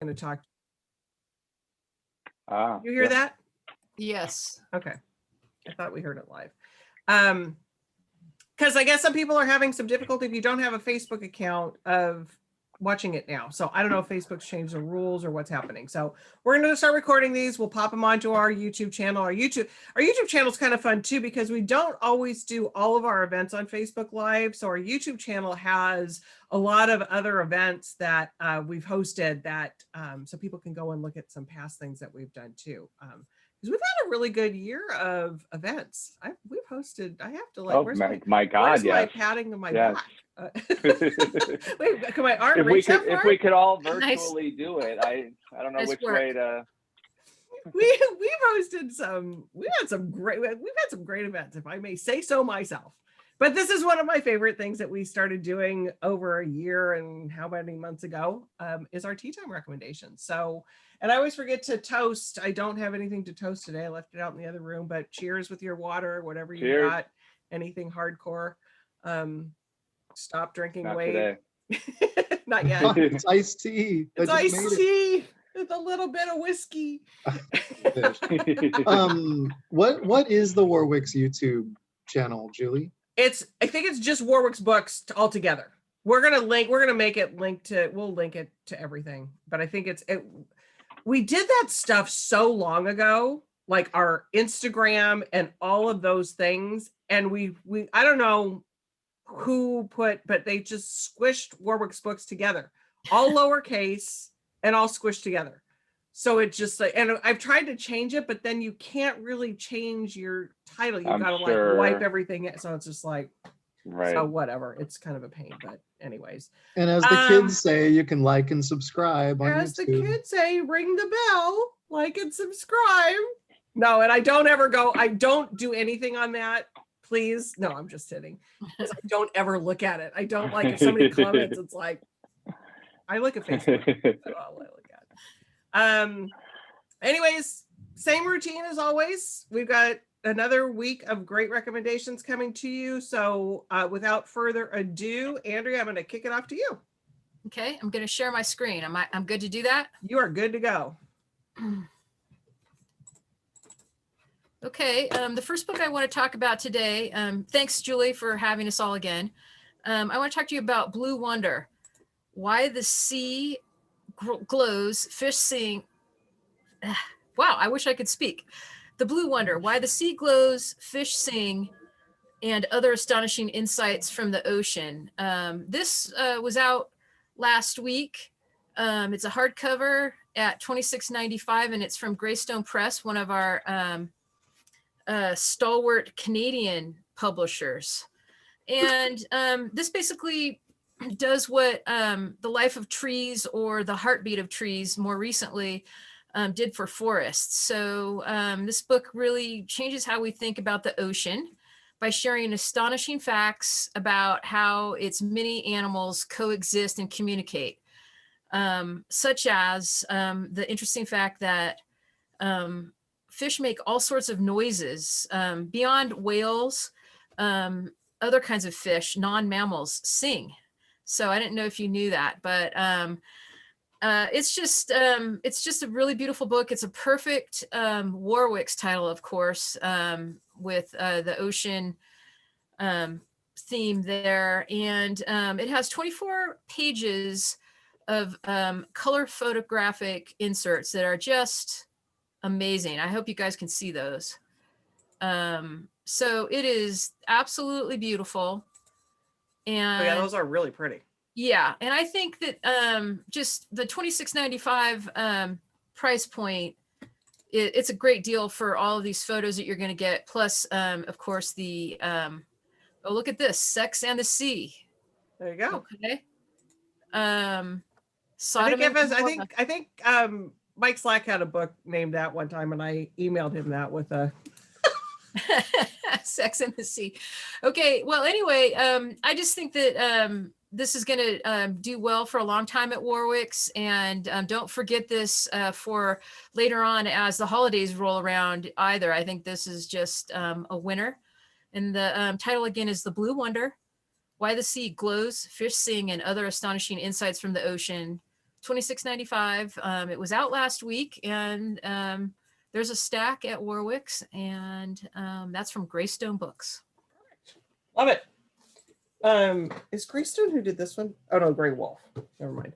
going to talk. You Yeah. hear that? Yes. Okay. I thought we heard it live. Because I guess some people are having some difficulty if you don't have a Facebook account of watching it now. So I don't know if Facebook's changed the rules or what's happening. So we're going to start recording these. We'll pop them onto our YouTube channel. Our YouTube channel is kind of fun too, because we don't always do all of our events on Facebook Live. So our YouTube channel has a lot of other events that we've hosted that so people can go and look at some past things that we've done too. Because we've had a really good year of events. We've hosted. I have to like. Oh my God! Where's my yes. padding to my Yes. back? Wait, can my arm if reach that if far? we could all virtually do it, I don't know Nice which work. way to. We've hosted some. We've had some great events, if I may say so myself. But this is one of my favorite things that we started doing over a year and how many months ago is our tea time recommendations. So, and I always forget to toast. I don't have anything to toast today. I left it out in the other room, but cheers with your water, whatever you Cheers. got, anything hardcore. Stop drinking Not Wade. today. Not yet. It's iced tea. It's I just iced made tea with a little bit of whiskey. it. What is the Warwick's YouTube channel, Julie? I think it's just Warwick's books all together. We're gonna make it linked to. We'll link it to everything. But I think we did that stuff so long ago, like our Instagram and all of those things. And we I don't know who but they just squished Warwick's books together, all lowercase and all squished together. So it's just like, and I've tried to change it, but then you can't really change your title. You've got to like wipe everything. So it's just like, Right. so whatever. It's kind of a pain, but anyways. And as the kids say, you can like and subscribe on As YouTube. the kids say, ring the bell, like and subscribe. No, and I don't do anything on that. Please. No, I'm just kidding. I don't ever look at it. I don't like if somebody comments, it's like, I look at Facebook. That's all I look at. Anyways, same routine as always. We've got another week of great recommendations coming to you. So without further ado, Andrea, I'm going to kick it off to you. Okay, I'm going to share my screen. I'm good to do that? You are good to go. Okay, the first book I want to talk about today, thanks, Julie, for having us all again. I want to talk to you about Blue Wonder, Why the Sea Glows, Fish Sing. Wow, I wish I could speak. The Blue Wonder, Why the Sea Glows, Fish Sing, and Other Astonishing Insights from the Ocean. This was out last week. It's a hardcover at $26.95, and it's from Greystone Press, one of our stalwart Canadian publishers. And this basically does what The Life of Trees or The Heartbeat of Trees more recently did for forests. So this book really changes how we think about the ocean by sharing astonishing facts about how its many animals coexist and communicate, such as the interesting fact that fish make all sorts of noises. Beyond whales, other kinds of fish, non-mammals, sing. So I didn't know if you knew that, but it's just a really beautiful book. It's a perfect Warwick's title, of course, with the ocean theme there. And it has 24 pages of color photographic inserts that are just amazing. I hope you guys can see those. So it is absolutely beautiful. And Oh yeah, those are really pretty. Yeah, and I think that just the $26.95 price point, it's a great deal for all of these photos that you're going to get. Plus, of course, the oh, look at this, Sex and the Sea. There you go. Okay. I think Mike Slack had a book named that one time, and I emailed him that with a Sex and the Sea. Okay, well, anyway, I just think that this is going to do well for a long time at Warwick's, and don't forget this for later on as the holidays roll around either. I think this is just a winner. And the title again is The Blue Wonder, Why the Sea Glows, Fish Sing, and Other Astonishing Insights from the Ocean, $26.95. It was out last week, and there's a stack at Warwick's, and that's from Greystone Books. Love it. Is Greystone who did this one? Oh no, Grey Wolf. Never mind.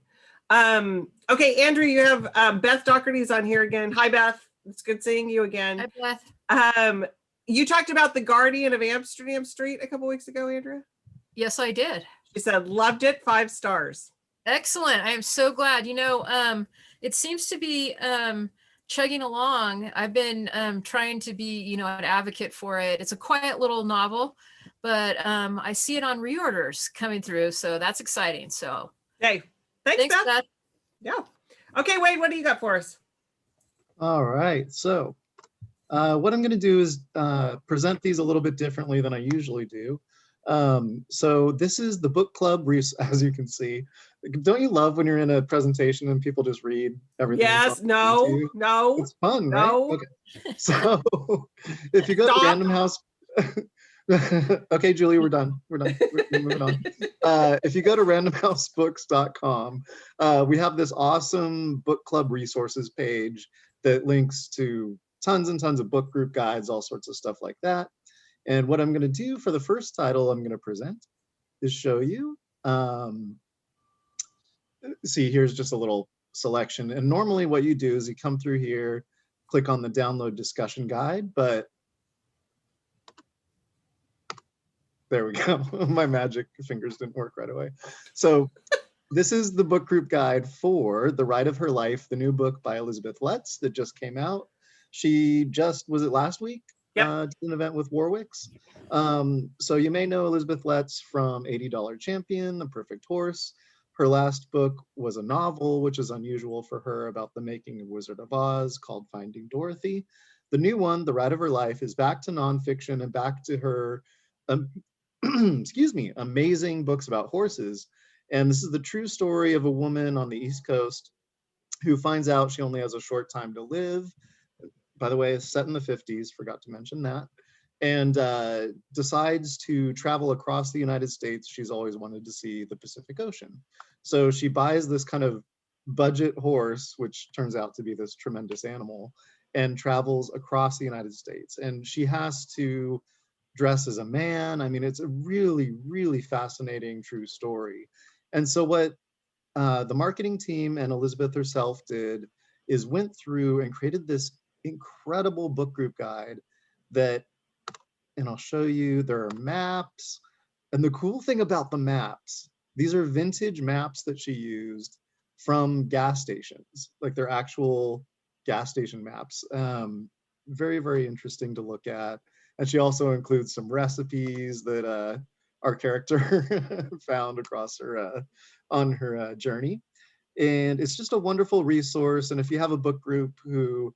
Okay, Andrew, you have Beth Doherty's on here again. Hi, Beth. It's good seeing you again. Hi, Beth. You talked about The Guardian of Amsterdam Street a couple weeks ago, Andrea. Yes, I did. She said, loved it, 5 stars. Excellent. I am so glad. It seems to be chugging along. I've been trying to be, an advocate for it. It's a quiet little novel, but I see it on reorders coming through. So that's exciting. So hey, thanks Beth. Beth. Yeah. Okay, Wade, what do you got for us? All right. So what I'm going to do is present these a little bit differently than I usually do. So this is the book club, as you can see. Don't you love when you're in a presentation and people just read everything? Yes, no. It's fun, no. right? Okay. So if you go to Random House, okay, Julie, we're done. We're moving on. If you go to randomhousebooks.com, we have this awesome book club resources page that links to tons and tons of book group guides, all sorts of stuff like that. And what I'm going to do for the first title I'm going to present is show you. See, here's just a little selection. And normally what you do is you come through here, click on the download discussion guide, but there we go. My magic fingers didn't work right away. So this is the book group guide for The Ride of Her Life, the new book by Elizabeth Letts that just came out. She just, was it last week? Yep. Did an event with Warwick's. So you may know Elizabeth Letts from $80 Champion, The Perfect Horse. Her last book was a novel, which is unusual for her, about the making of Wizard of Oz, called Finding Dorothy. The new one, The Ride of Her Life, is back to nonfiction and back to her, excuse me, amazing books about horses. And this is the true story of a woman on the East Coast who finds out she only has a short time to live. By the way, it's set in the 50s, forgot to mention that, and decides to travel across the United States. She's always wanted to see the Pacific Ocean. So she buys this kind of budget horse, which turns out to be this tremendous animal, and travels across the United States. And she has to dress as a man. I mean, it's a really, really fascinating true story. And so what the marketing team and Elizabeth herself did is went through and created this incredible book group guide that, and I'll show you, there are maps. And the cool thing about the maps, these are vintage maps that she used from gas stations, like they're actual gas station maps. Very, very interesting to look at. And she also includes some recipes that our character found across her, on her journey. And it's just a wonderful resource. And if you have a book group who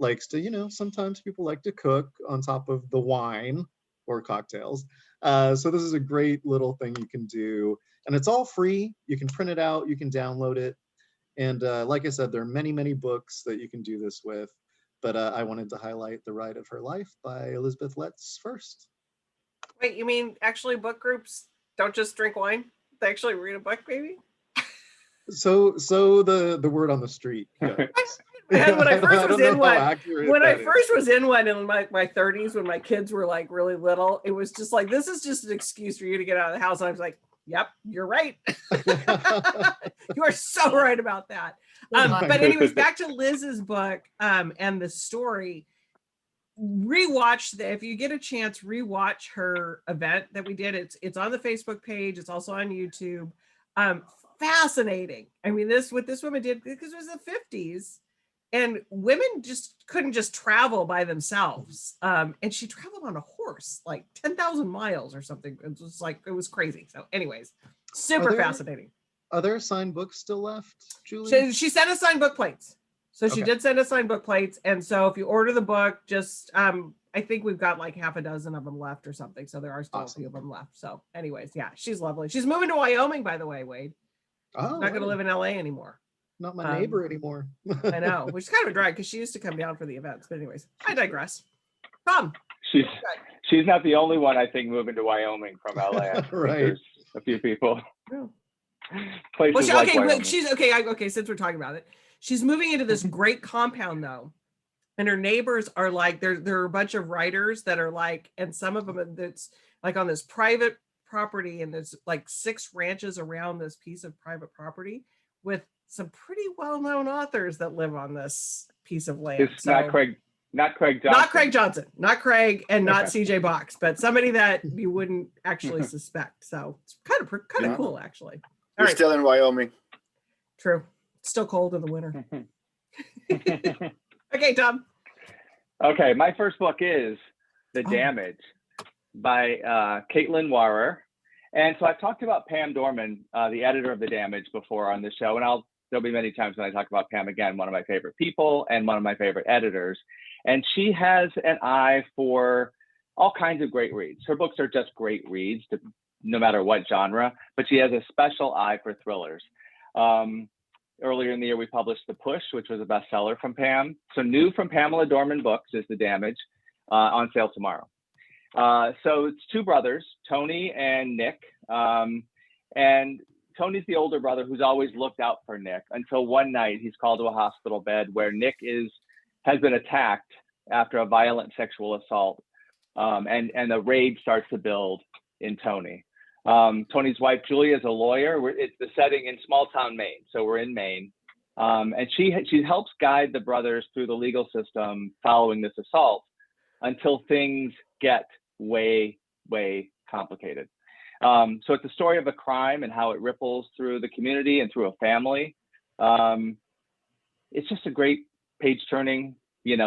likes to, sometimes people like to cook on top of the wine or cocktails. So this is a great little thing you can do. And it's all free. You can print it out, you can download it. And like I said, there are many, many books that you can do this with. But I wanted to highlight The Ride of Her Life by Elizabeth Letts first. Wait, you mean actually book groups don't just drink wine? They actually read a book, maybe? So the word on the street goes. And when I first was in one, in my 30s, when my kids were like really little, it was just like, this is just an excuse for you to get out of the house. And I was like, yep, you're right. You are so right about that. But anyways, back to Liz's book and the story. If you get a chance, rewatch her event that we did. It's on the Facebook page. It's also on YouTube. Fascinating. I mean, what this woman did, because it was the 50s. And women just couldn't just travel by themselves. And she traveled on a horse, like 10,000 miles or something. It was crazy. So anyways, super fascinating. Are there signed books still left, Julie? She sent us signed book plates. So she did send us signed book plates. And so if you order the book, just, I think we've got like half a dozen of them left or something. So there are still a few of them left. So anyways, yeah, she's lovely. She's moving to Wyoming, by the way, Wade. Not going to live in LA anymore. Not my neighbor anymore. I know, which is kind of a drag because she used to come down for the events. But anyways, I digress. Tom. She's not the only one, I think, moving to Wyoming from LA. Right. There's a few people. Places Well, like okay, Wyoming. she's okay. Since we're talking about it, she's moving into this great compound though, and her neighbors are like there are a bunch of writers that are like, and some of them that's like on this private property, and there's like 6 ranches around this piece of private property with some pretty well-known authors that live on this piece of land. It's not Craig Johnson. Not Craig Johnson, not Craig, and not Okay. CJ Box, but somebody that you wouldn't actually suspect. So it's kind of cool, actually. All You're right, still in Wyoming. true. It's still cold in the winter. Okay, Tom. Okay, my first book is The Oh. Damage by Caitlin Warrer. And so I've talked about Pam Dorman, the editor of The Damage, before on the show, and there'll be many times when I talk about Pam again, one of my favorite people and one of my favorite editors. And she has an eye for all kinds of great reads. Her books are just great reads, no matter what genre, but she has a special eye for thrillers. Earlier in the year, we published The Push, which was a bestseller from Pam. So new from Pamela Dorman Books is The Damage, on sale tomorrow. So it's 2 brothers, Tony and Nick. And Tony's the older brother who's always looked out for Nick until one night he's called to a hospital bed where Nick has been attacked after a violent sexual assault. And the rage starts to build in Tony. Tony's wife, Julia, is a lawyer. It's the setting in small town Maine. So we're in Maine. And she helps guide the brothers through the legal system following this assault until things get way, way complicated. So it's a story of a crime and how it ripples through the community and through a family. It's just a great page-turning,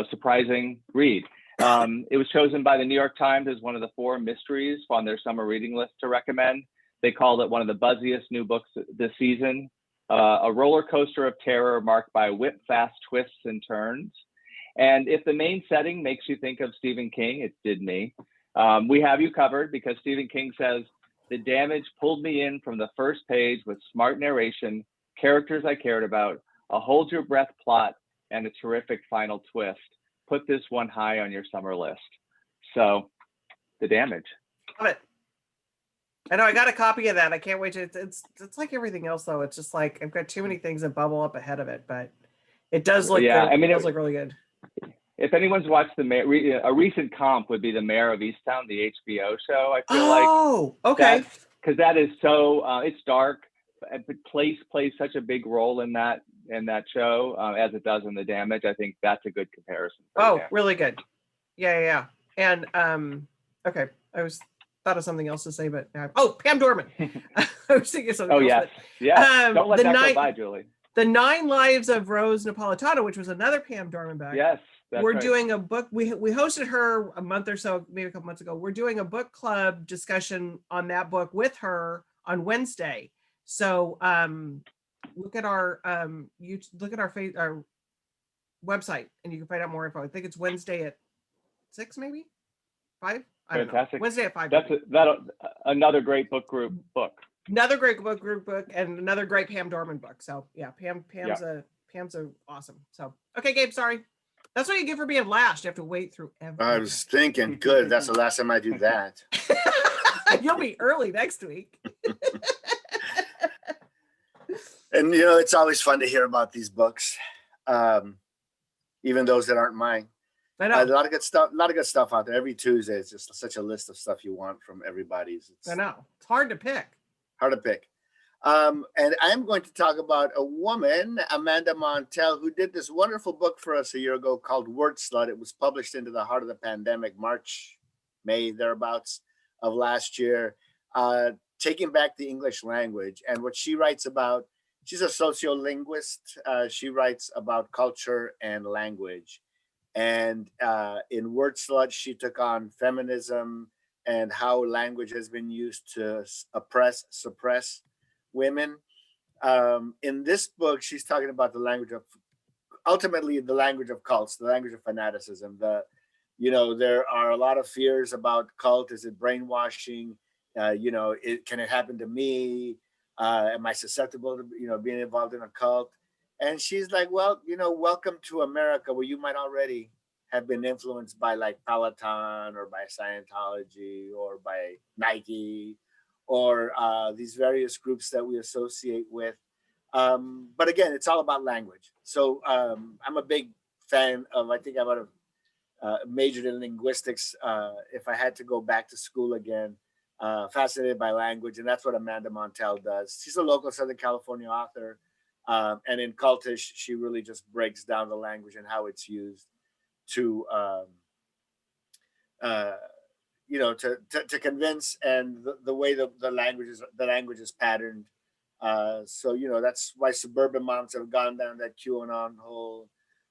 surprising read. It was chosen by the New York Times as one of the 4 mysteries on their summer reading list to recommend. They called it one of the buzziest new books this season, a roller coaster of terror marked by whip-fast twists and turns. And if the main setting makes you think of Stephen King, it did me. We have you covered because Stephen King says, "The Damage pulled me in from the first page with smart narration, characters I cared about, a hold your breath plot, and a terrific final twist. Put this one high on your summer list." So, The Damage. Love it. I know I got a copy of that. I can't wait to. It's like everything else though. It's just like I've got too many things that bubble up ahead of it, but it does look. Yeah, good. I mean, it does look really good. If anyone's watched a recent comp would be The Mayor of Easttown, the HBO show. I feel Oh, okay. because that is so it's dark, but place plays such a big role in that show as it does in The Damage. I think that's a good comparison. Oh, really good. Yeah. And okay, I thought of something else to say, but Pam Dorman. I was thinking of something Oh else. yes. Don't let the that night- go by, Julie. The 9 Lives of Rose Napolitano, which was another Pam Dorman book. Yes. That's We're right. doing a book. We hosted her a month or so, maybe a couple months ago. We're doing a book club discussion on that book with her on Wednesday. So look at our our website and you can find out more info. I think it's Wednesday at 6, maybe 5. I don't know. Fantastic. Wednesday at 5. That's another great book group book. Another great book and another great Pam Dorman book. So yeah, Pam's a awesome. So okay, Gabe, sorry. That's what you get for being last. You have to wait through everything. I was thinking, good. That's the last time I do that. You'll be early next week. And it's always fun to hear about these books, even those that aren't mine. I know. A lot of good stuff out there. Every Tuesday, it's just such a list of stuff you want from everybody's. It's I know. It's hard to pick. hard to pick. And I'm going to talk about a woman, Amanda Montel, who did this wonderful book for us a year ago called Word Slut. It was published into the heart of the pandemic, March, May, thereabouts of last year, taking back the English language. And what she writes about, she's a sociolinguist. She writes about culture and language. And in Word Slut, she took on feminism and how language has been used to suppress women. In this book, she's talking about ultimately the language of cults, the language of fanaticism. There are a lot of fears about cult. Is it brainwashing? Can it happen to me? Am I susceptible to being involved in a cult? And she's like, well, welcome to America, where you might already have been influenced by like Peloton or by Scientology or by Nike or these various groups that we associate with. But again, it's all about language. So I'm a big fan of, I think I would have majored in linguistics if I had to go back to school again. Fascinated by language, and that's what Amanda Montell does. She's a local Southern California author, and in Cultish, she really just breaks down the language and how it's used to, to convince, and the way the language is patterned. So that's why suburban moms have gone down that QAnon hole.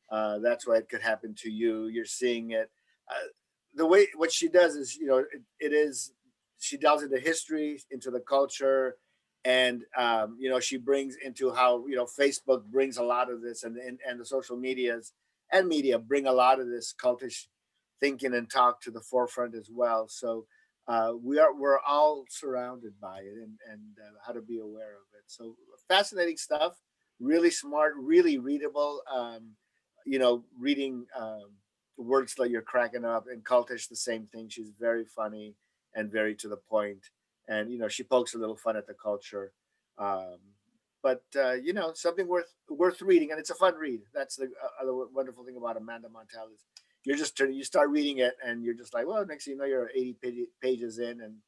That's why it could happen to you. You're seeing it. The way what she does is, it is. She delves into history, into the culture, and she brings into how Facebook brings a lot of this, and the social medias and media bring a lot of this cultish thinking and talk to the forefront as well. So we're all surrounded by it, and how to be aware of it. So fascinating stuff, really smart, really readable. Reading words that you're cracking up. And Cultish, the same thing. She's very funny and very to the point, and she pokes a little fun at the culture, but something worth reading, and it's a fun read. That's the other wonderful thing about Amanda Montell is you start reading it, and you're just like, well, next thing you know, you're 80 pages in, and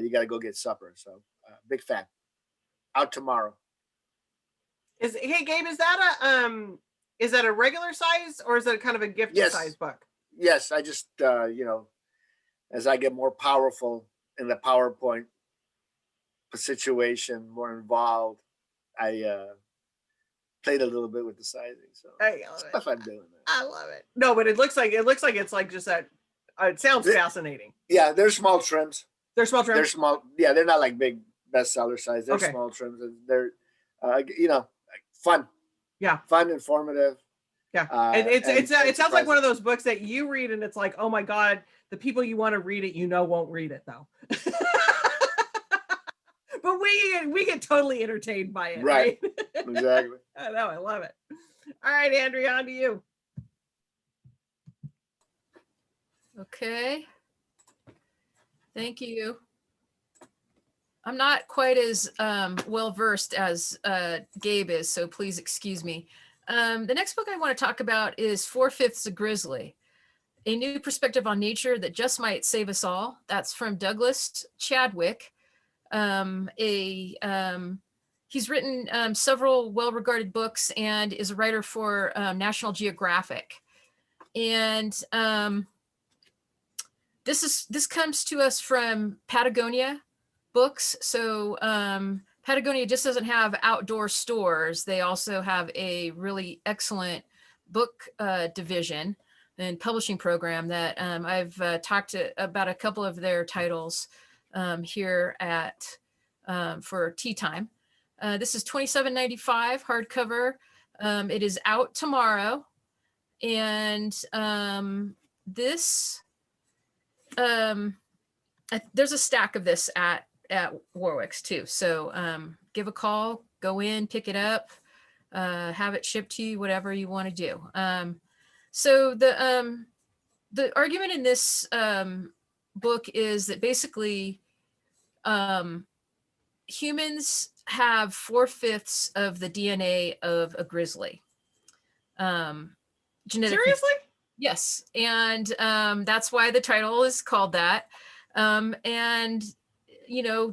you got to go get supper. So big fan. Out tomorrow. Hey Gabe, is that a regular size, or is it kind of a gifted size book? Yes, I just as I get more powerful in the PowerPoint situation, more involved, I played a little bit with the sizing. So stuff I'm doing. I love it. No, but it looks like it's like just that. It sounds fascinating. Yeah, they're small trims. They're small trims. They're small. Yeah, they're not like big bestseller size. They're small trims, and they're fun. Yeah, fun, informative. Yeah, and it sounds like one of those books that you read and it's like, oh my God, the people you want to read it, won't read it though. But we get totally entertained by it, right? Exactly. I know, I love it. All right, Andrea, on to you. Okay. Thank you. I'm not quite as well versed as Gabe is, so please excuse me. The next book I want to talk about is Fourfifths of Grizzly, a new perspective on nature that just might save us all. That's from Douglas Chadwick. He's written several well-regarded books and is a writer for National Geographic. And this comes to us from Patagonia Books. So Patagonia just doesn't have outdoor stores. They also have a really excellent book division and publishing program that I've talked about a couple of their titles here at for Tea Time. This is $27.95 hardcover. It is out tomorrow. And there's a stack of this at Warwick's too. So give a call, go in, pick it up, have it shipped to you, whatever you want to do. So the argument in this book is that basically humans have 4/5 of the DNA of a grizzly. Seriously? Yes. And that's why the title is called that. And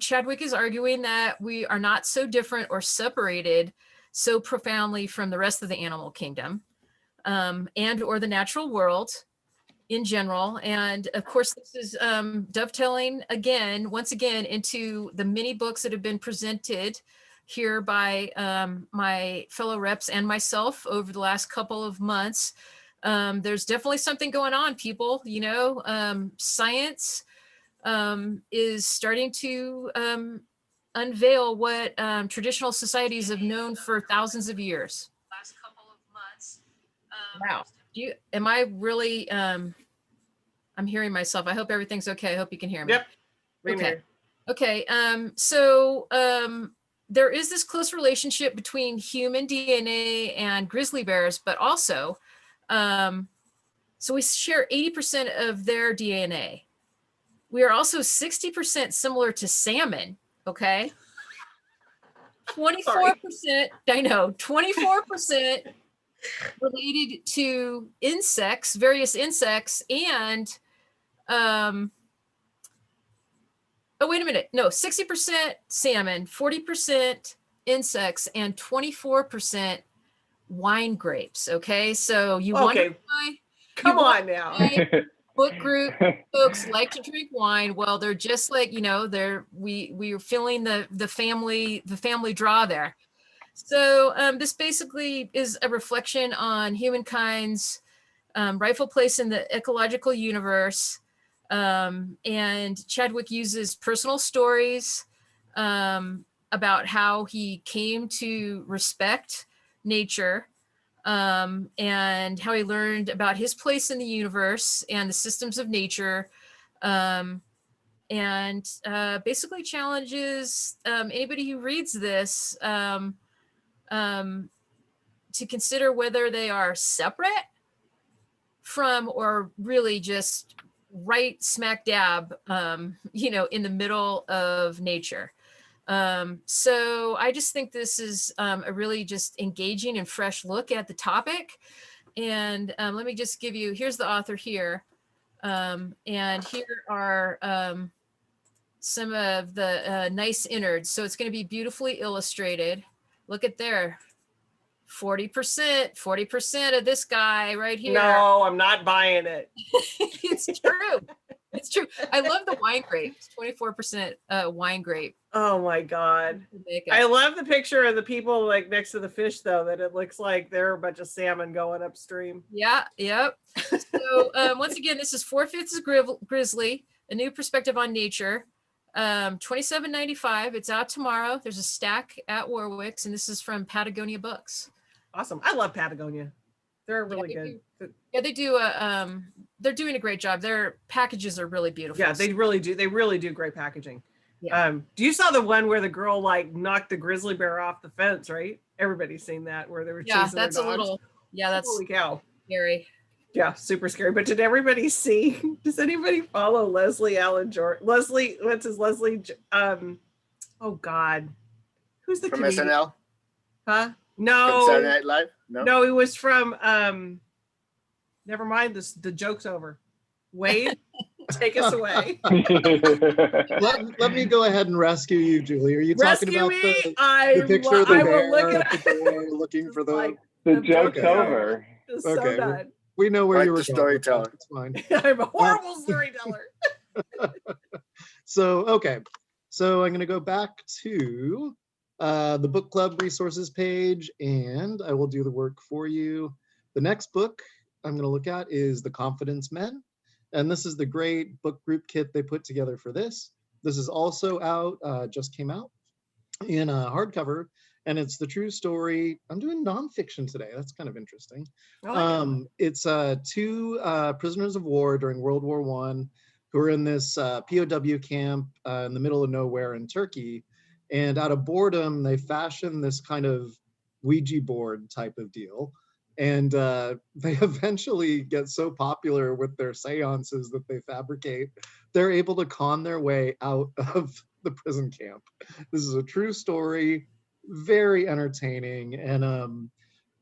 Chadwick is arguing that we are not so different or separated so profoundly from the rest of the animal kingdom and or the natural world in general. And of course, this is dovetailing once again into the many books that have been presented here by my fellow reps and myself over the last couple of months. There's definitely something going on, people. Science is starting to unveil what traditional societies have known for thousands of years. Last couple of months. Wow. Am I really, I'm hearing myself. I hope everything's okay. I hope you can hear me. Yep. Okay. So there is this close relationship between human DNA and grizzly bears, but also, so we share 80% of their DNA. We are also 60% similar to salmon, Okay. 24%, I know, 24% related to insects, various insects, and oh, wait a minute. No, 60% salmon, 40% insects, and 24% wine grapes. Okay. So you wonder Okay, why come wonder on now. why book group folks like to drink wine. Well, they're just like, we are feeling the family draw there. So this basically is a reflection on humankind's rightful place in the ecological universe. And Chadwick uses personal stories about how he came to respect nature, and how he learned about his place in the universe and the systems of nature, and basically challenges anybody who reads this to consider whether they are separate from or really just right smack dab, in the middle of nature. So I just think this is a really just engaging and fresh look at the topic. And let me just give you, here's the author here. And here are some of the nice innards. So it's going to be beautifully illustrated. Look at there. 40% of this guy right here. No, I'm not buying it. It's true. It's true. I love the wine grapes. 24% wine grape. Oh my God. Makeup. I love the picture of the people like next to the fish though, that it looks like they're a bunch of salmon going upstream. Yeah, yep. So once again, this is Fourfifths of Grizzly, a new perspective on nature. $27.95. It's out tomorrow. There's a stack at Warwick's, and this is from Patagonia Books. Awesome. I love Patagonia. They're really good. Yeah, they do. They're doing a great job. Their packages are really beautiful. Yeah, they really do. They really do great packaging. Yeah. You saw the one where the girl like knocked the grizzly bear off the fence, right? Everybody's seen that, where they were chasing their that's a dogs. little. Yeah, that's holy cow. scary. Yeah, super scary. But did everybody see? Does anybody follow Leslie Allen George? Leslie, what's his Leslie? Oh God, who's the From comedian? SNL? Huh? From No, Saturday Night Live? no, it was from. Never mind. The joke's over. Wade, take us away. Let me go ahead and rescue you, Julie. Are you talking Rescue about me! the picture of the I bear will look at it the up. door looking for the... Like, The the joke's joke's over. just Okay, so done. we know where Quite you were the going with that. storyteller. It's fine. I'm a horrible storyteller. So, okay. So I'm going to go back to the book club resources page, and I will do the work for you. The next book I'm going to look at is The Confidence Men. And this is the great book group kit they put together for this. This is also out, just came out in a hardcover, and it's the true story. I'm doing nonfiction today. That's kind of interesting. It's two prisoners of war during World War I who are in this POW camp in the middle of nowhere in Turkey. And out of boredom, they fashion this kind of Ouija board type of deal. And they eventually get so popular with their seances that they fabricate, they're able to con their way out of the prison camp. This is a true story, very entertaining. And,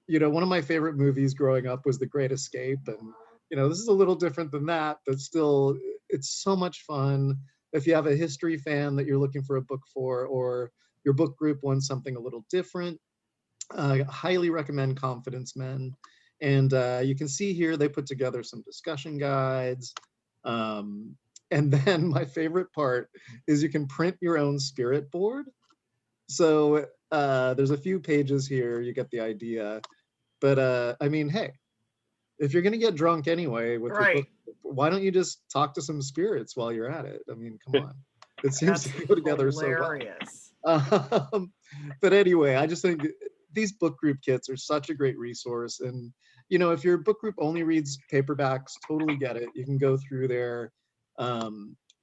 one of my favorite movies growing up was The Great Escape. And, this is a little different than that, but still, it's so much fun. If you have a history fan that you're looking for a book for, or your book group wants something a little different, I highly recommend Confidence Men. And you can see here they put together some discussion guides. And then my favorite part is you can print your own spirit board. So there's a few pages here, you get the idea. But I mean, hey, if you're going to get drunk anyway with your book, why don't you just talk to some spirits while you're at it? I mean, come on. It seems to go together hilarious. so well. But anyway, I just think these book group kits are such a great resource. And, if your book group only reads paperbacks, totally get it. You can go through there,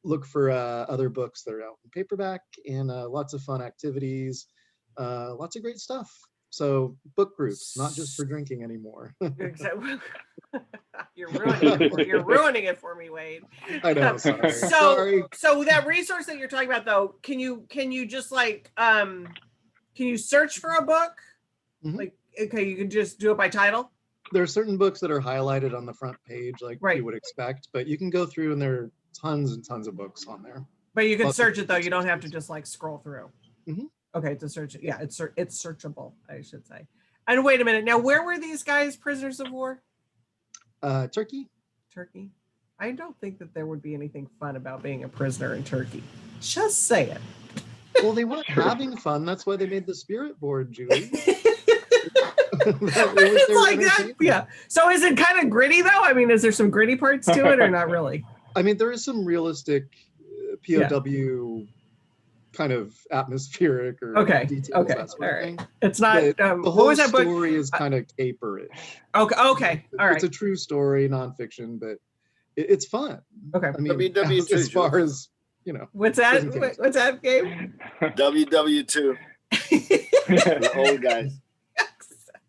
look for other books that are out in paperback, and lots of fun activities, lots of great stuff. So book groups, not just for drinking anymore. Exactly. You're ruining it for me, Wade. I know. Sorry. So, Sorry. so that resource that you're talking about, though, can you just like can you search for a book? Mhm. Like, okay, you can just do it by title. There are certain books that are highlighted on the front page, like Right. you would expect, but you can go through and there are tons and tons of books on there. But you can Lots of search it though. different You don't have to sources. just like scroll through. Mhm. Okay, to search it. Yeah, it's searchable, I should say. And wait a minute. Now, where were these guys prisoners of war? Turkey. Turkey. I don't think that there would be anything fun about being a prisoner in Turkey. Just say it. Well, they weren't having fun. That's why they made the spirit board, Julie. It's like that. Yeah. So is it kind of gritty though? I mean, is there some gritty parts to it or not really? I mean, there is some realistic POW kind of atmospheric or Okay. details, Okay. that sort All of right. thing. It's not. But the What whole was that book? story is kind of caperish. Okay. Okay. All right. It's a true story, nonfiction, but it's fun. Okay. I mean, WW2, as far as, you know. What's that? Prison case. What's that, Gabe? WW2, the old guys.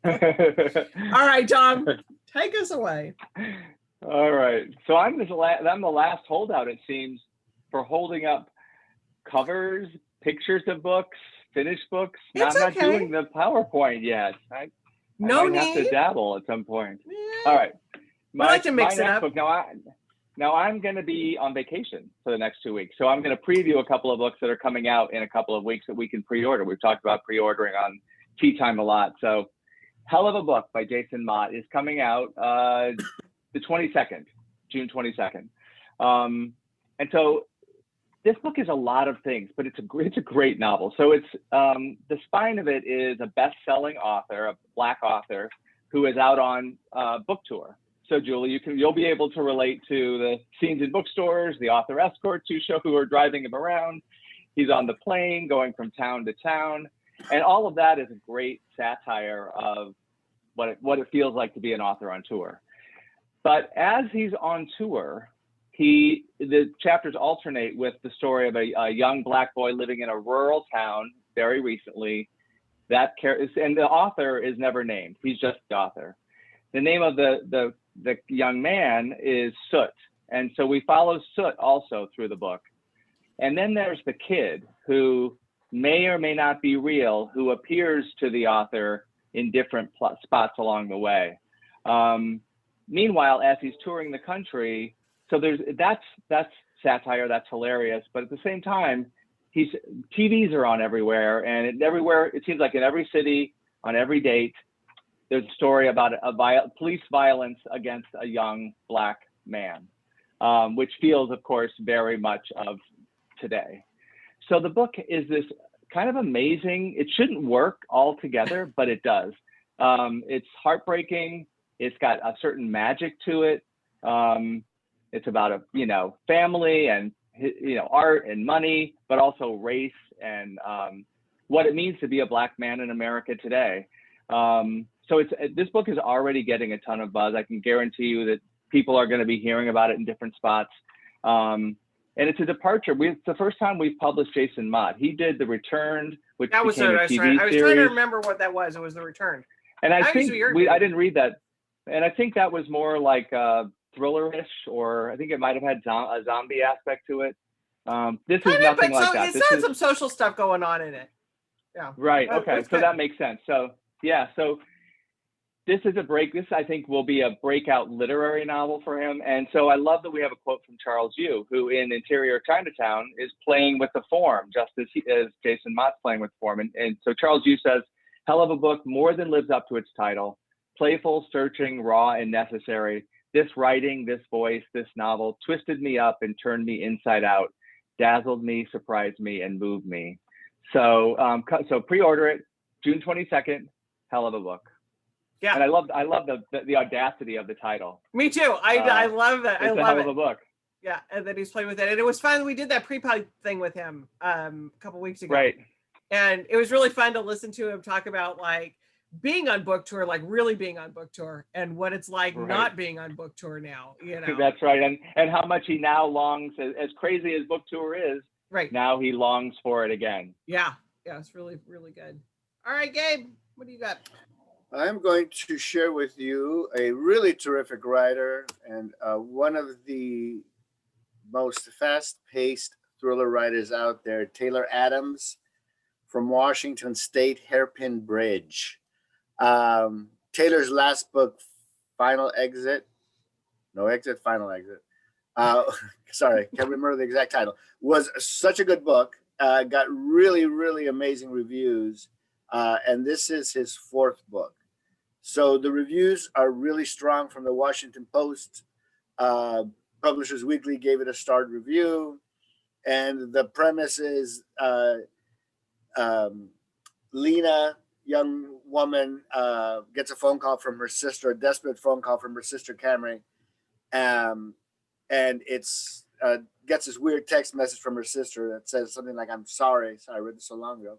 All right, Tom, take us away. All right. So I'm the last holdout, it seems, for holding up covers, pictures of books, finished books. Now, It's I'm okay. not doing the PowerPoint yet. I No might have to need. dabble at some point. Yeah. All right. like to mix it next up. book, now I'm going to be on vacation for the next 2 weeks. So I'm going to preview a couple of books that are coming out in a couple of weeks that we can pre-order. We've talked about pre-ordering on Tea Time a lot. So Hell of a Book by Jason Mott is coming out the 22nd, June 22nd. And so this book is a lot of things, but it's a great novel. So it's the spine of it is a best-selling author, a Black author, who is out on book tour. So Julie, you'll be able to relate to the scenes in bookstores, the author escorts who are driving him around. He's on the plane going from town to town, and all of that is a great satire of what it feels like to be an author on tour. But as he's on tour, the chapters alternate with the story of a young Black boy living in a rural town very recently. And the author is never named. He's just the author. The name of the young man is Soot. And so we follow Soot also through the book. And then there's the kid who may or may not be real, who appears to the author in different spots along the way. Meanwhile, as he's touring the country, so that's satire, that's hilarious. But at the same time, TVs are on everywhere, and everywhere, it seems like in every city, on every date, there's a story about police violence against a young Black man, which feels, of course, very much of today. So the book is this kind of amazing, it shouldn't work all together, but it does. It's heartbreaking. It's got a certain magic to it. It's about family and art and money, but also race and what it means to be a Black man in America today. So this book is already getting a ton of buzz. I can guarantee you that people are going to be hearing about it in different spots. And it's a departure. It's the first time we've published Jason Mott. He did The Returned, which That was became a I was TV trying to series. remember what that was. It was The Return. And I That think used to be your I didn't read that. And I think that was more like thriller-ish, or I think it might have had a zombie aspect to it. This is nothing like that. It's got some social stuff going on in it. Yeah. Right. Okay. So good. that makes sense. So yeah. So this is this I think will be a breakout literary novel for him. And so I love that we have a quote from Charles Yu, who in Interior Chinatown is playing with the form, just as Jason Mott's playing with form. And so Charles Yu says, "Hell of a book, more than lives up to its title. Playful, searching, raw, and necessary. This writing, this voice, this novel twisted me up and turned me inside out, dazzled me, surprised me, and moved me." So so pre-order it, June 22nd, Hell of a Book. Yeah. And I love the audacity of the title. Me too. I love that. I love it. It's a hell of a book. Yeah, and then he's playing with it. And it was fun. We did that pre-pod thing with him a couple weeks ago. Right. And it was really fun to listen to him talk about like being on book tour, like really being on book tour, and what it's like not being on book tour now. That's right. And how much he now longs, as crazy as book tour is, right now he longs for it again. Yeah. Yeah, it's really, really good. All right, Gabe, what do you got? I'm going to share with you a really terrific writer and one of the most fast-paced thriller writers out there, Taylor Adams from Washington State, Hairpin Bridge. Taylor's last book, Final Exit, no exit, Final Exit. Uh, sorry, can't remember the exact title. Was such a good book. Got really, really amazing reviews, and this is his fourth book. So the reviews are really strong from the Washington Post. Uh, Publishers Weekly gave it a starred review, and the premise is Lena, young woman, gets a phone call from her sister, a desperate phone call from her sister Camry, and it's gets this weird text message from her sister that says something like, "I'm sorry." So I read this so long ago.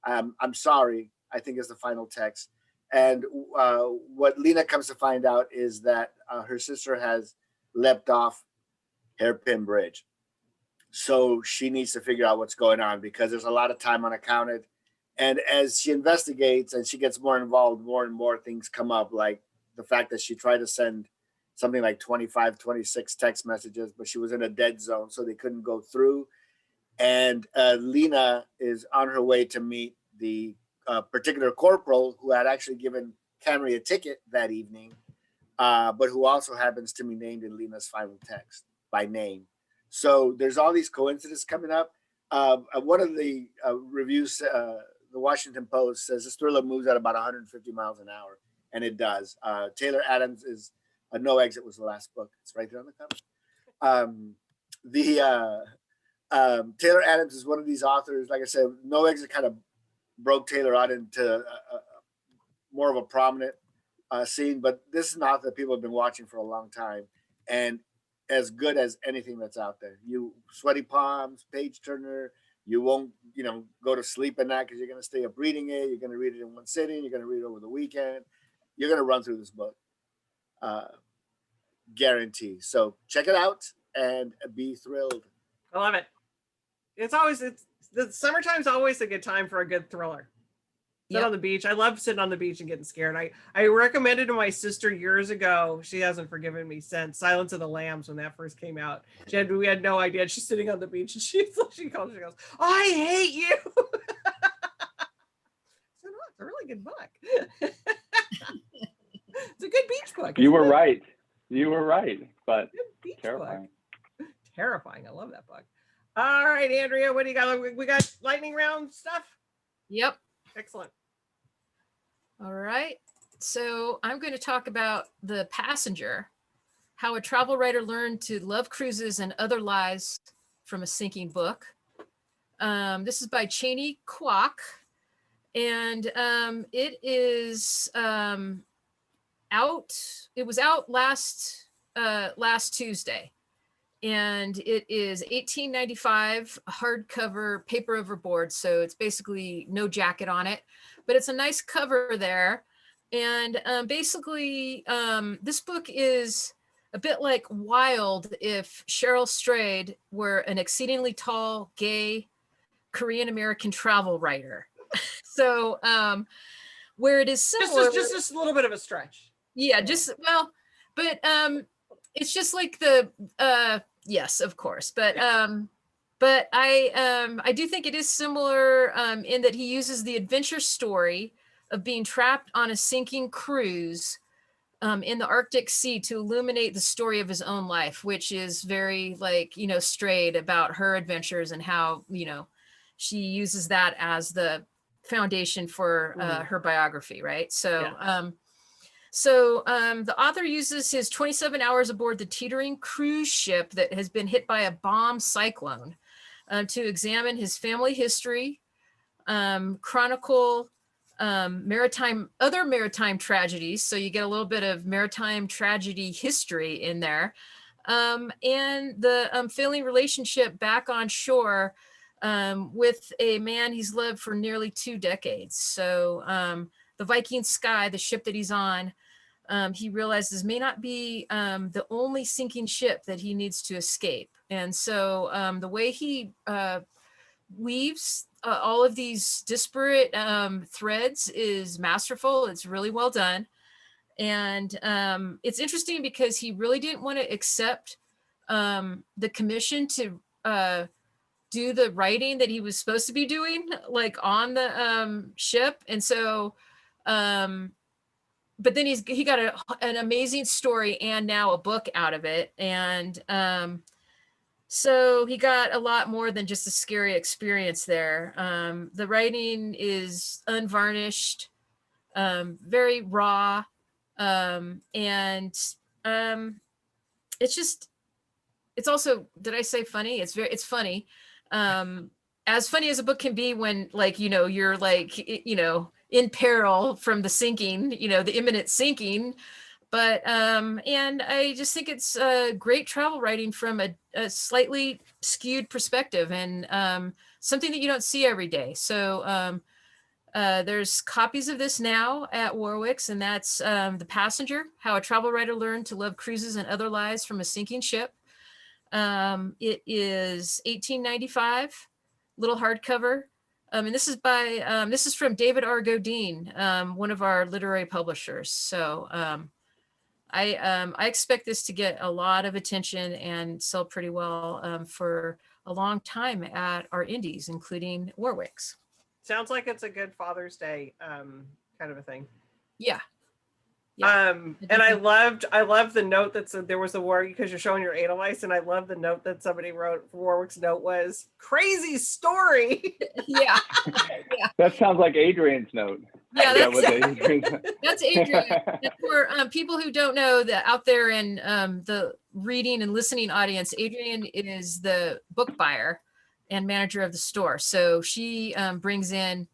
I'm sorry, I think is the final text. And what Lena comes to find out is that her sister has leapt off Hairpin Bridge. So she needs to figure out what's going on because there's a lot of time unaccounted. And as she investigates and she gets more involved, more and more things come up, like the fact that she tried to send something like 25, 26 text messages, but she was in a dead zone, so they couldn't go through. And Lena is on her way to meet the particular corporal who had actually given Camry a ticket that evening, but who also happens to be named in Lena's final text by name. So there's all these coincidences coming up. One of the reviews, the Washington Post says this thriller moves at about 150 miles an hour, and it does. Taylor Adams is No Exit was the last book. It's right there on the cover. Taylor Adams is one of these authors. Like I said, No Exit kind of broke Taylor out into more of a prominent scene, but this is an author that people have been watching for a long time, and as good as anything that's out there. You Sweaty Palms, Page Turner. You won't, go to sleep at night because you're going to stay up reading it. You're going to read it in one sitting. You're going to read it over the weekend. You're going to run through this book, guarantee. So check it out and be thrilled. I love it. It's the summertime's always a good time for a good thriller. Sit on the beach. I love sitting on the beach and getting scared. I recommended to my sister years ago. She hasn't forgiven me since. Silence of the Lambs, when that first came out. We had no idea. She's sitting on the beach and she goes, "Oh, I hate you." So no, it's a really good book. It's a good beach book. You were right. You were right, but terrifying. Book. Terrifying. I love that book. All right, Andrea, what do you got? We got lightning round stuff? Yep. Excellent. All right. So I'm going to talk about The Passenger, how a travel writer learned to love cruises and other lies from a sinking book. This is by Cheney Kwok, and it is out. It was out last Tuesday, and it is $18.95 hardcover, paper overboard. So it's basically no jacket on it, but it's a nice cover there. And basically, this book is a bit like Wild if Cheryl Strayed were an exceedingly tall, gay, Korean-American travel writer. So where it is similar. Just a little bit of a stretch. Yeah, but it's just like yes, of course. But I do think it is similar in that he uses the adventure story of being trapped on a sinking cruise in the Arctic Sea to illuminate the story of his own life, which is very Strayed about her adventures and how, she uses that as the foundation for her biography. Right. So, yeah. The author uses his 27 hours aboard the teetering cruise ship that has been hit by a bomb cyclone to examine his family history, chronicle other maritime tragedies. So you get a little bit of maritime tragedy history in there, and the failing relationship back on shore with a man he's loved for nearly 2 decades. So the Viking Sky, the ship that he's on, he realizes may not be the only sinking ship that he needs to escape. And so the way he weaves all of these disparate threads is masterful. It's really well done. And it's interesting because he really didn't want to accept the commission to do the writing that he was supposed to be doing, like on the ship. And so, but then he got an amazing story and now a book out of it. And so he got a lot more than just a scary experience there. The writing is unvarnished, very raw. It's also, did I say funny? It's funny. As funny as a book can be when, like, you're like, in peril from the sinking, the imminent sinking. But, and I just think it's great travel writing from a slightly skewed perspective, and something that you don't see every day. So there's copies of this now at Warwick's, and that's The Passenger, How a Travel Writer Learned to Love Cruises and Other Lives from a Sinking Ship. It is $18.95, little hardcover. And this is from David R. Godine, one of our literary publishers. So I expect this to get a lot of attention and sell pretty well for a long time at our indies, including Warwick's. Sounds like it's a good Father's Day kind of a thing. Yeah. And I loved the note that said there was a war because you're showing your Edelweiss, and I love the note that somebody wrote. Warwick's note was crazy story. Yeah. That sounds like Adrian's note. Yeah, That's Adrian's note. That's Adrian. And for people who don't know, that out there in the reading and listening audience, Adrian is the book buyer and manager of the store. So she brings in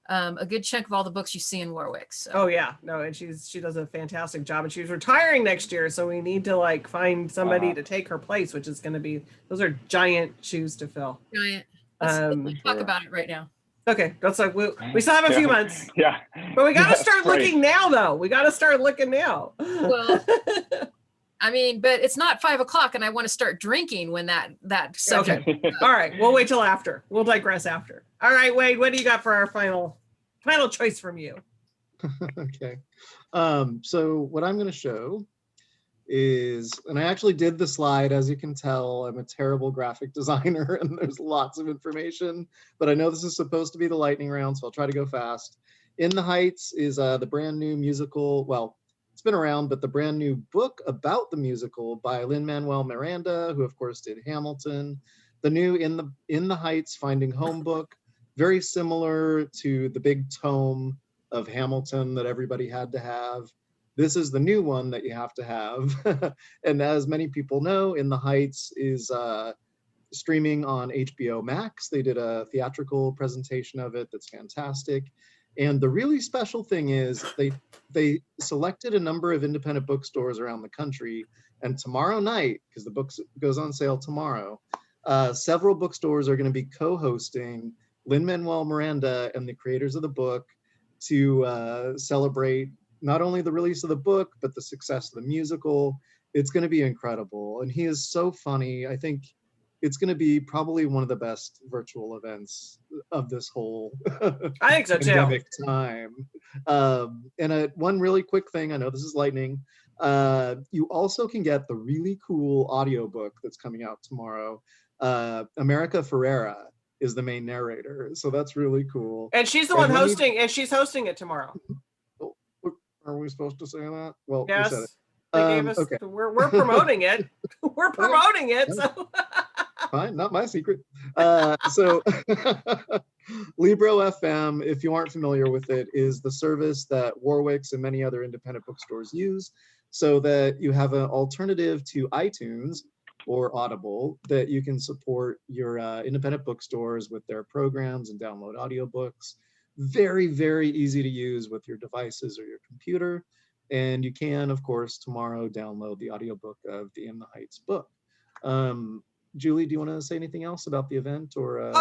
a good chunk of all the books you see in Warwick. So. Oh yeah, no, and she does a fantastic job, and she's retiring next year, so we need to like find somebody to take her place, which is going to be, those are giant shoes to fill. Giant. Let's talk about it right now. Okay, that's like we still have a few months. Yeah, but we got to start looking now, though. We got to start looking now. Well, I mean, but it's not 5 o'clock, and I want to start drinking when that subject. Okay. All right, we'll wait till after. We'll digress after. All right, Wade, what do you got for our final choice from you? Okay. So what I'm going to show is, and I actually did the slide, as you can tell, I'm a terrible graphic designer and there's lots of information, but I know this is supposed to be the lightning round, so I'll try to go fast. In the Heights is the brand new musical, well, it's been around, but the brand new book about the musical by Lin-Manuel Miranda, who of course did Hamilton. The new In the Heights Finding Home book, very similar to the big tome of Hamilton that everybody had to have. This is the new one that you have to have. And as many people know, In the Heights is streaming on HBO Max. They did a theatrical presentation of it that's fantastic. And the really special thing is they selected a number of independent bookstores around the country. And tomorrow night, because the book goes on sale tomorrow, several bookstores are going to be co-hosting Lin-Manuel Miranda and the creators of the book to celebrate not only the release of the book, but the success of the musical. It's going to be incredible. And he is so funny. I think it's going to be probably one of the best virtual events of this whole I think so pandemic time. And one really quick thing, I know this is lightning. You also can get the really cool audiobook that's coming out tomorrow. America Ferrera is the main narrator, so that's really cool. And she's the one hosting, and she's hosting it tomorrow. Are we supposed to say that? Well, yes, we said it. They gave us. Okay. We're promoting it. We're promoting it. So. Fine, not my secret. So Libro FM, if you aren't familiar with it, is the service that Warwick's and many other independent bookstores use, so that you have an alternative to iTunes or Audible, that you can support your independent bookstores with their programs and download audiobooks. Very, very easy to use with your devices or your computer. And you can, of course, tomorrow download the audiobook of the In the Heights book. Julie, do you want to say anything else about the event? Or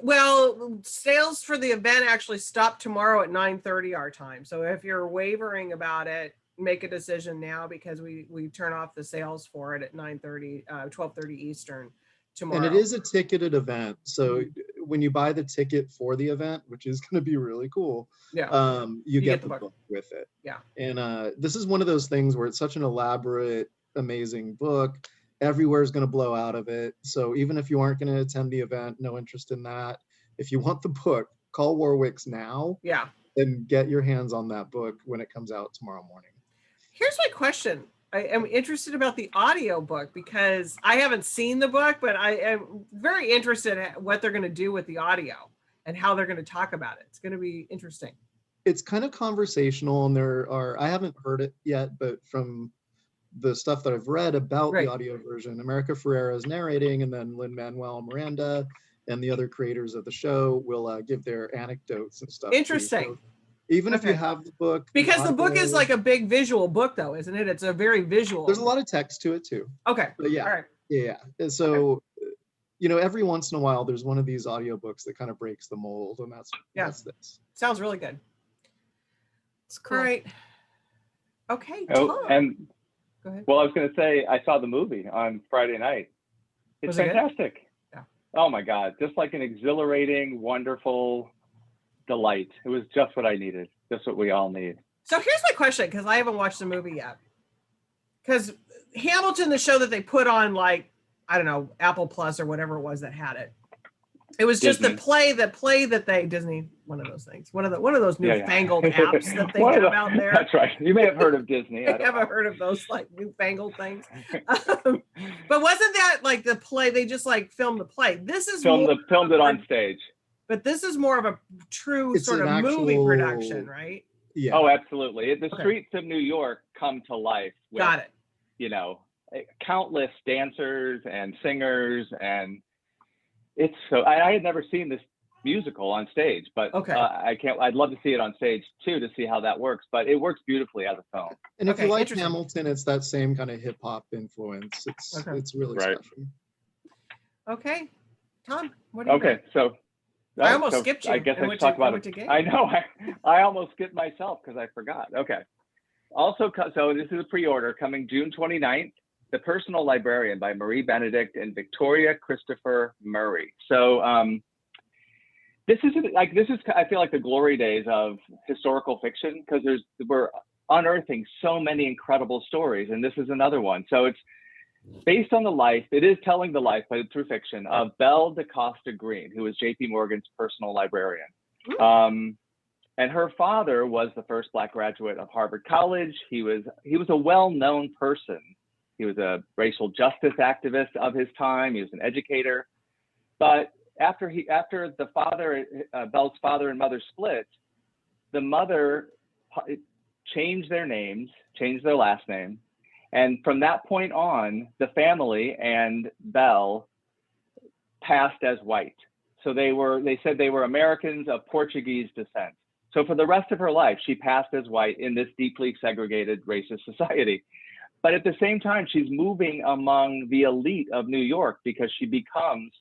well, sales for the event actually stop tomorrow at 9:30 our time. So if you're wavering about it, make a decision now, because we turn off the sales for it at 9:30, 12:30 Eastern tomorrow. And it is a ticketed event. So when you buy the ticket for the event, which is going to be really cool, Yeah. you get the book with it. Yeah. And this is one of those things where it's such an elaborate, amazing book. Everywhere is going to blow out of it. So even if you aren't going to attend the event, no interest in that. If you want the book, call Warwick's now. Yeah. And get your hands on that book when it comes out tomorrow morning. Here's my question. I am interested about the audio book because I haven't seen the book, but I am very interested in what they're going to do with the audio and how they're going to talk about it. It's going to be interesting. It's kind of conversational, and I haven't heard it yet, but from the stuff that I've read about the audio version, America Ferrera is narrating, and then Lin-Manuel Miranda and the other creators of the show will give their anecdotes and stuff. Interesting. So even if you have the book. Because the book is like a big visual book though, isn't it? It's a very visual. There's a lot of text to it too. Okay. But yeah. All right. Yeah. And so, every once in a while, there's one of these audiobooks that kind of breaks the mold, and that's this. Sounds really good. It's cool. All right. Okay. Oh, and go ahead. Well, I was going to say, I saw the movie on Friday night. It's fantastic. Yeah. Oh my God. Just like an exhilarating, wonderful delight. It was just what I needed. Just what we all need. So here's my question, because I haven't watched the movie yet. Because Hamilton, the show that they put on, like, I don't know, Apple Plus or whatever it was that had it. It was just Disney. the play that they Disney, one of those things, one of those newfangled apps that they have out there. That's right. You may have heard of Disney. I haven't heard of those like newfangled things. But wasn't that like the play? They just like filmed the play. This is filmed it on stage. But this is more of a true sort of movie production, right? Yeah. Oh, absolutely. The streets of New York come to life with, Got it. Countless dancers and singers, and it's so. I had never seen this musical on stage, but I'd love to see it on stage too to see how that works. But it works beautifully as a film. And if you like Hamilton, it's that same kind of hip hop influence. It's really special. Okay, Tom, what do you think? So. I almost skipped you. I guess I should talk about it. I know. I almost skipped myself because I forgot. Okay. Also, so this is a pre-order coming June 29th. The Personal Librarian by Marie Benedict and Victoria Christopher Murray. So this is I feel like the glory days of historical fiction, because we're unearthing so many incredible stories, and this is another one. So it's based on the life, it is telling the life, but through fiction, of Belle DaCosta Green, who was J.P. Morgan's personal librarian. And her father was the first Black graduate of Harvard College. He was a well-known person. He was a racial justice activist of his time. He was an educator. But after the father, Belle's father and mother split, the mother changed their names, changed their last name. And from that point on, the family and Belle passed as white. So they said they were Americans of Portuguese descent. So for the rest of her life, she passed as white in this deeply segregated racist society. But at the same time, she's moving among the elite of New York because she becomes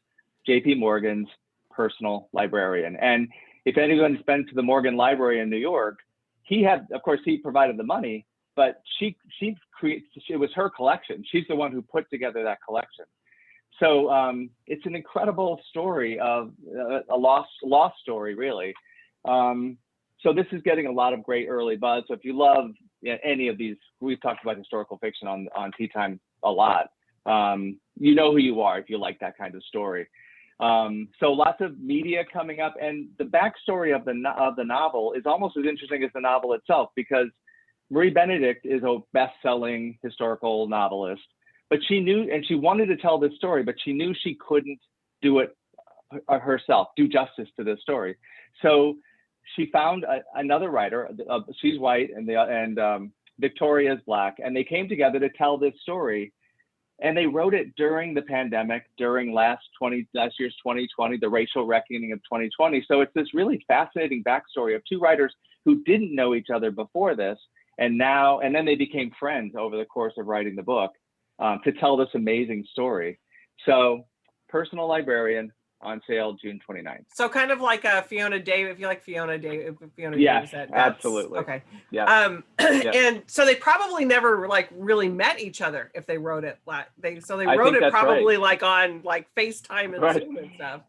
J.P. Morgan's personal librarian. And if anyone's been to the Morgan Library in New York, he provided the money, but it was her collection. She's the one who put together that collection. So it's an incredible story of a lost story, really. So this is getting a lot of great early buzz. So if you love any of these, we've talked about historical fiction on Tea Time a lot. You know who you are if you like that kind of story. So lots of media coming up, and the backstory of the novel is almost as interesting as the novel itself, because Marie Benedict is a best-selling historical novelist, but she knew, and she wanted to tell this story, but she knew she couldn't do it herself, do justice to this story. So she found another writer. She's white, and Victoria is Black, and they came together to tell this story. And they wrote it during the pandemic, during last year's 2020, the racial reckoning of 2020. So it's this really fascinating backstory of two writers who didn't know each other before this, and then they became friends over the course of writing the book to tell this amazing story. So Personal Librarian, on sale June 29th. So kind of like a Fiona Davis, if you like Fiona Davis. Yes, absolutely. Okay. Yeah. And so they probably never really met each other if they wrote it. They wrote it probably like on FaceTime and Zoom and stuff.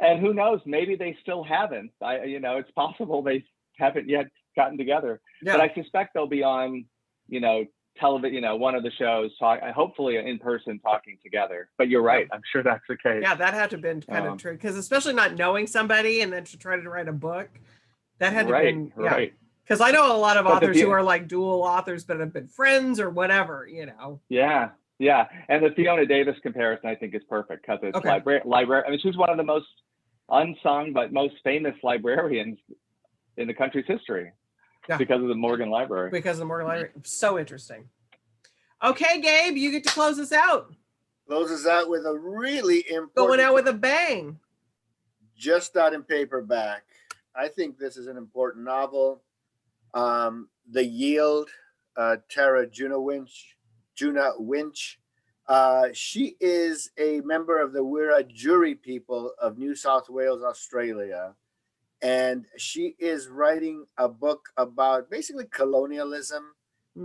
And who knows, maybe they still haven't. It's possible they haven't yet gotten together. Yeah. But I suspect they'll be on, television, one of the shows, hopefully in person, talking together. But you're right. I'm sure that's the case. Yeah, that had to have been kind of true, because especially not knowing somebody and then to try to write a book, that had to have been right. Because I know a lot of But authors who are like dual authors, but have been friends or whatever, Yeah. And the Fiona Davis comparison, I think, is perfect because it's library. I mean, she's one of the most unsung but most famous librarians in the country's history because of the Morgan Library. Because of the Morgan Library. So interesting. Okay, Gabe, you get to close us out. Close us out with a really important. Going out with a bang. Just out in paperback. I think this is an important novel. The Yield, Tara Juna Winch. She is a member of the Wiradjuri people of New South Wales, Australia. And she is writing a book about basically colonialism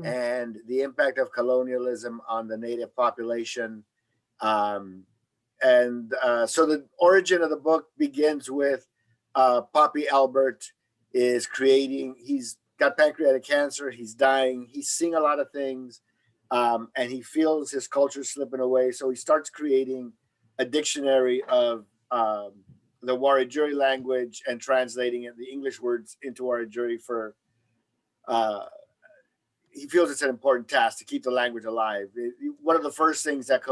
and the impact of colonialism on the native population. So the origin of the book begins with Poppy Albert is he's got pancreatic cancer, he's dying, he's seeing a lot of things, and he feels his culture slipping away. So he starts creating a dictionary of the Wiradjuri language and translating it, the English words into Wiradjuri he feels it's an important task to keep the language alive. One of the first things that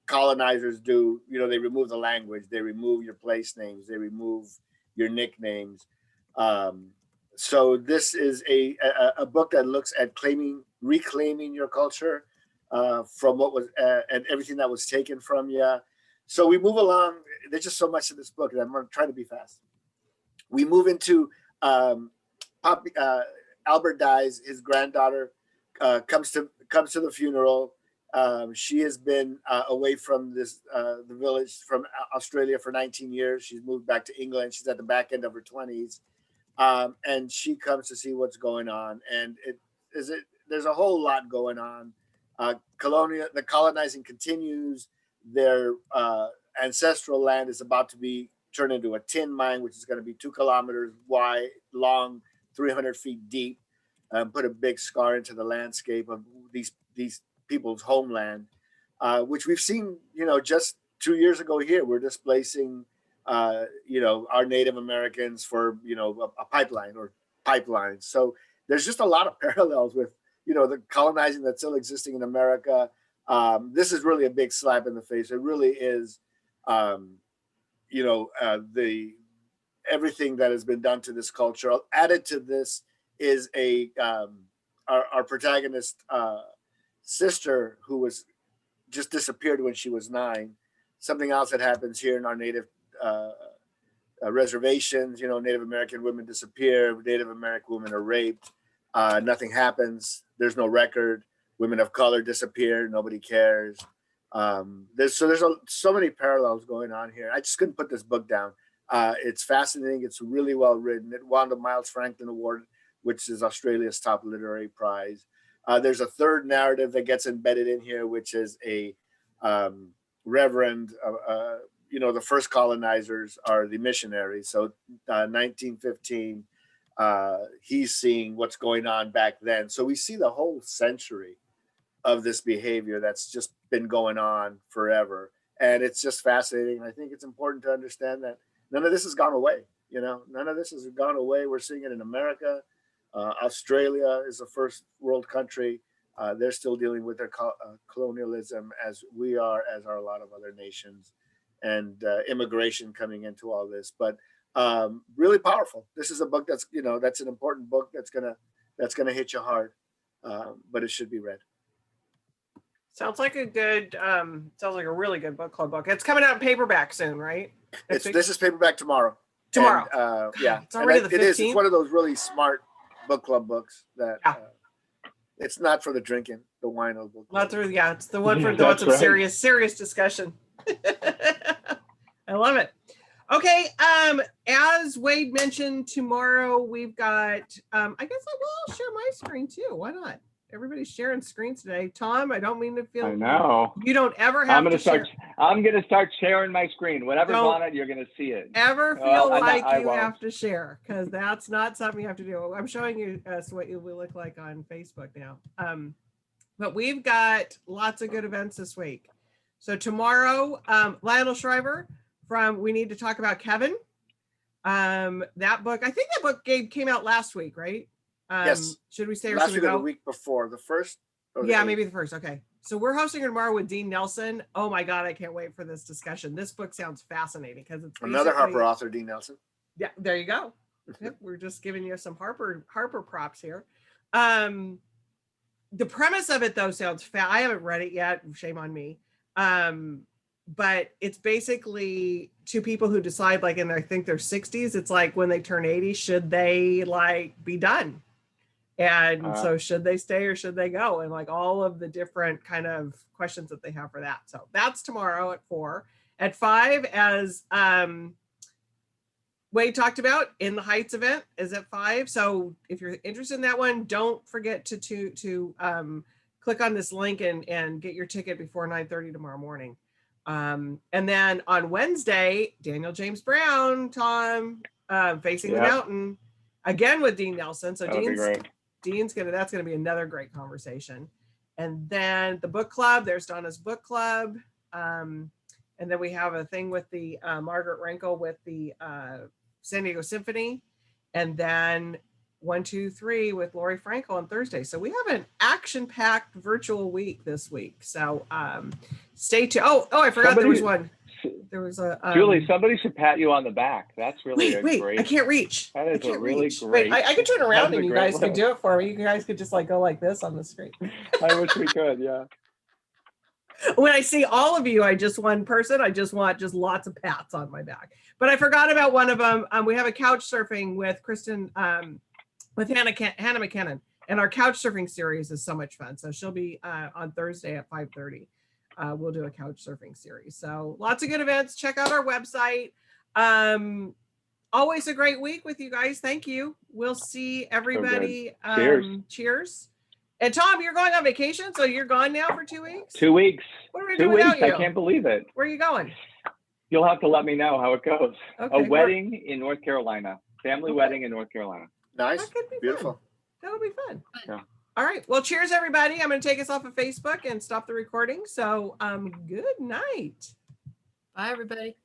colonizers do, they remove the language, they remove your place names, they remove your nicknames. So this is a book that looks at reclaiming your culture from what was and everything that was taken from you. So we move along. There's just so much in this book, and I'm going to try to be fast. We move into Albert dies. His granddaughter comes to the funeral. She has been away from the village from Australia for 19 years. She's moved back to England. She's at the back end of her 20s. And she comes to see what's going on. And there's a whole lot going on. The colonizing continues. Their ancestral land is about to be turned into a tin mine, which is going to be 2 kilometers wide, long, 300 feet deep, put a big scar into the landscape of these people's homeland, which we've seen, just 2 years ago here. We're displacing, our Native Americans for, a pipeline or pipelines. So there's just a lot of parallels with, the colonizing that's still existing in America. This is really a big slap in the face. It really is, everything that has been done to this culture. Added to this is our protagonist sister, who was just disappeared when she was 9. Something else that happens here in our native reservations, Native American women disappear, Native American women are raped, nothing happens, there's no record. Women of color disappear, nobody cares. There's so many parallels going on here. I just couldn't put this book down. It's fascinating. It's really well written. It won the Miles Franklin Award, which is Australia's top literary prize. There's a third narrative that gets embedded in here, which is a reverend. The first colonizers are the missionaries. So 1915, he's seeing what's going on back then. So we see the whole century of this behavior that's just been going on forever. And it's just fascinating. I think it's important to understand that none of this has gone away. None of this has gone away. We're seeing it in America. Australia is a first world country. They're still dealing with their colonialism as we are, as are a lot of other nations, and immigration coming into all this. But really powerful. This is a book that's, that's an important book that's gonna hit you hard, but it should be read. Sounds like a really good book club book. It's coming out in paperback soon, right? This is paperback tomorrow. Tomorrow. And, yeah. It's already the 15th. It is. It's one of those really smart book club books that it's not for the drinking, the wine of book club. Not through, it's the one for some serious discussion. I love it. Okay, as Wade mentioned, tomorrow we've got, I guess I will share my screen too. Why not? Everybody's sharing screens today. Tom, I don't mean to feel. I know. You don't ever have I'm gonna to share. I'm gonna start sharing my screen. Whatever's Don't on it, you're gonna see it. Ever feel Well, like I you won't. have to share, because that's not something you have to do. I'm showing you what you will look like on Facebook now. But we've got lots of good events this week. So tomorrow, Lionel Shriver from We Need to Talk About Kevin. That book, I think that book came out last week, right? Yes. Should we say or Last should we week or the go? week before, the first? Or the Yeah, eighth? maybe the first. Okay. So we're hosting it tomorrow with Dean Nelson. Oh my God, I can't wait for this discussion. This book sounds fascinating because it's Another basically- Harper author, Dean Nelson. Yeah, there you go. Yep, we're just giving you some Harper props here. The premise of it though sounds I haven't read it yet. Shame on me. But it's basically two people who decide, like in I think their 60s. It's like when they turn 80, should they like be done? And so should they stay or should they go? And like all of the different kind of questions that they have for that. So that's tomorrow at 4. At 5, as Wade talked about, In the Heights event is at 5. So if you're interested in that one, don't forget to click on this link and get your ticket before 9:30 tomorrow morning. And then on Wednesday, Daniel James Brown, Tom, Facing the Mountain, again with Dean Nelson. So that's gonna be another great conversation. And then the book club, there's Donna's book club. And then we have a thing with the Margaret Rankle with the San Diego Symphony. And then 1, 2, 3 with Lori Frankel on Thursday. So we have an action-packed virtual week this week. So stay tuned. Oh, I forgot there was one. There was a Julie, somebody should pat you on the back. That's really wait, great. I can't reach. That is I can't a really reach. great. Wait, I could turn around that's and a you great guys could do it for me. You guys could just like go like this on the screen. I wish we could. Yeah. When I see all of you, I just want just lots of pats on my back. But I forgot about one of them. We have a couch surfing with Kristen, with Hannah McKinnon, and our couch surfing series is so much fun. So she'll be on Thursday at 5:30. We'll do a couch surfing series. So lots of good events. Check out our website. Always a great week with you guys. Thank you. We'll see everybody. Cheers. And Tom, you're going on vacation, so you're gone now for 2 weeks? 2 weeks. What are we 2 doing without weeks. you? I can't believe it. Where are you going? You'll have to let me know how it goes. Okay, A wedding in North Carolina. Family Okay. wedding in North Carolina. Nice. That could be Beautiful. fun. That'll be fun. Yeah. All right. Well, cheers, everybody. I'm going to take us off of Facebook and stop the recording. So good night. Bye, everybody.